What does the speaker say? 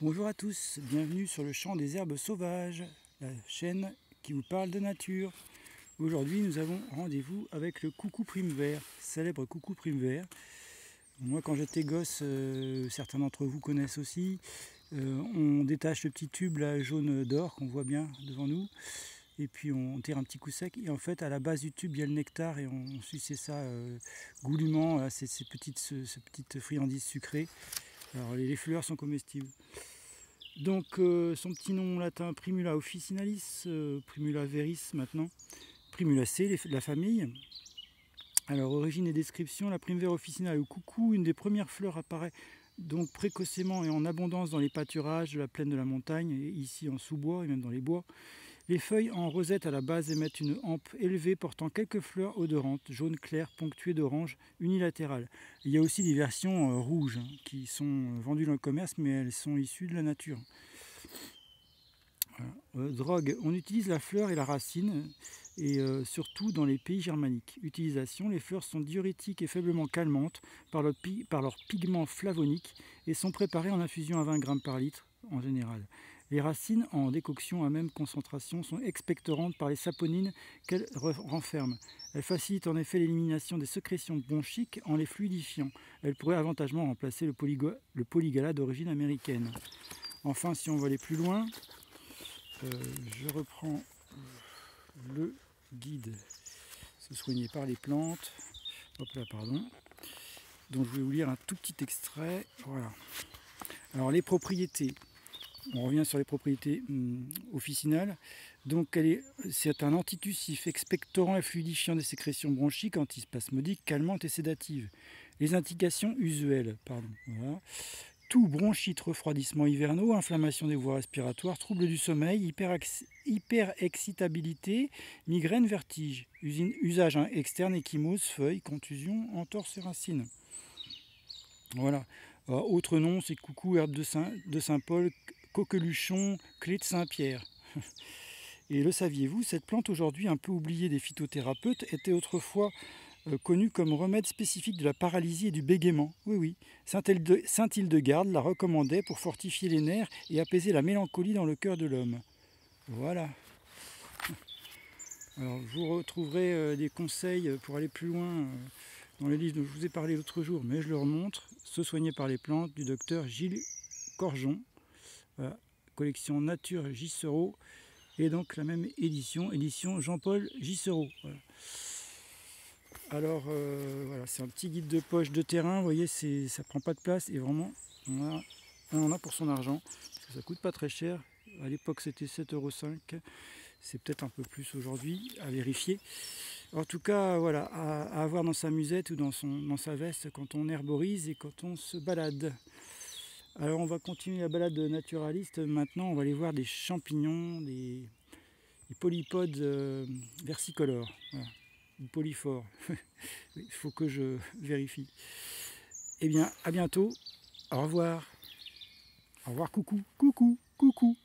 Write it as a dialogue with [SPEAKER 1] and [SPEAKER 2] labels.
[SPEAKER 1] Bonjour à tous, bienvenue sur le champ des herbes sauvages, la chaîne qui vous parle de nature. Aujourd'hui nous avons rendez-vous avec le coucou prime-vert, célèbre coucou prime-vert. Moi quand j'étais gosse, certains d'entre vous connaissent aussi, on détache le petit tube là, jaune d'or qu'on voit bien devant nous. Et puis on tire un petit coup sec et en fait à la base du tube il y a le nectar et on suçait ça goulûment, ces petites friandises sucrées. Alors les fleurs sont comestibles. Donc son petit nom latin Primula officinalis, Primula veris maintenant, Primulacée, la famille. Alors origine et description, la Primevera officinale, le coucou, une des premières fleurs apparaît donc précocement et en abondance dans les pâturages de la plaine de la montagne, et ici en sous-bois et même dans les bois. Les feuilles en rosette à la base émettent une hampe élevée portant quelques fleurs odorantes, jaune clair ponctuées d'orange unilatérales. Il y a aussi des versions rouges qui sont vendues dans le commerce, mais elles sont issues de la nature. Voilà. Drogue, on utilise la fleur et la racine, et surtout dans les pays germaniques. Utilisation, les fleurs sont diurétiques et faiblement calmantes par leur pigment flavonique et sont préparées en infusion à 20 g par litre en général. Les racines, en décoction à même concentration, sont expectorantes par les saponines qu'elles renferment. Elles facilitent en effet l'élimination des sécrétions bronchiques en les fluidifiant. Elles pourraient avantageusement remplacer le polygala d'origine américaine. Enfin, si on veut aller plus loin, je reprends le guide Se soigner par les plantes. Hop là, pardon. Donc je vais vous lire un tout petit extrait. Voilà. Alors les propriétés. On revient sur les propriétés officinales. Donc c'est un antitussif, expectorant et fluidifiant des sécrétions bronchiques, antispasmodique, calmante et sédative. Les indications usuelles. Voilà. Tout, bronchite, refroidissement hivernaux, inflammation des voies respiratoires, troubles du sommeil, hyperexcitabilité, migraine, vertige. Usage externe, ecchymose, feuilles, contusion, entorse et racines. Voilà. Autre nom, c'est coucou, herbe de Saint-Paul, coqueluchon, clé de Saint-Pierre. Et le saviez-vous, cette plante aujourd'hui un peu oubliée des phytothérapeutes était autrefois connue comme remède spécifique de la paralysie et du bégaiement. Oui, oui. Saint Hildegarde la recommandait pour fortifier les nerfs et apaiser la mélancolie dans le cœur de l'homme. Voilà. Alors, vous retrouverez des conseils pour aller plus loin dans le livre dont je vous ai parlé l'autre jour, mais je le remontre. Se soigner par les plantes du docteur Gilles Corjon. Voilà. Collection Nature Gissereau. Et donc la même édition Jean-Paul Gissereau. Voilà. Alors voilà, c'est un petit guide de poche de terrain, vous voyez, ça prend pas de place et vraiment on en a pour son argent, parce que ça coûte pas très cher. À l'époque c'était 7,5 €, c'est peut-être un peu plus aujourd'hui, à vérifier. En tout cas, voilà, à avoir dans sa musette ou dans sa veste quand on herborise et quand on se balade. Alors on va continuer la balade naturaliste. Maintenant on va aller voir des champignons, des polypodes versicolores. Voilà. Polyphores. Il faut que je vérifie. Eh bien, à bientôt. Au revoir. Au revoir, coucou, coucou, coucou.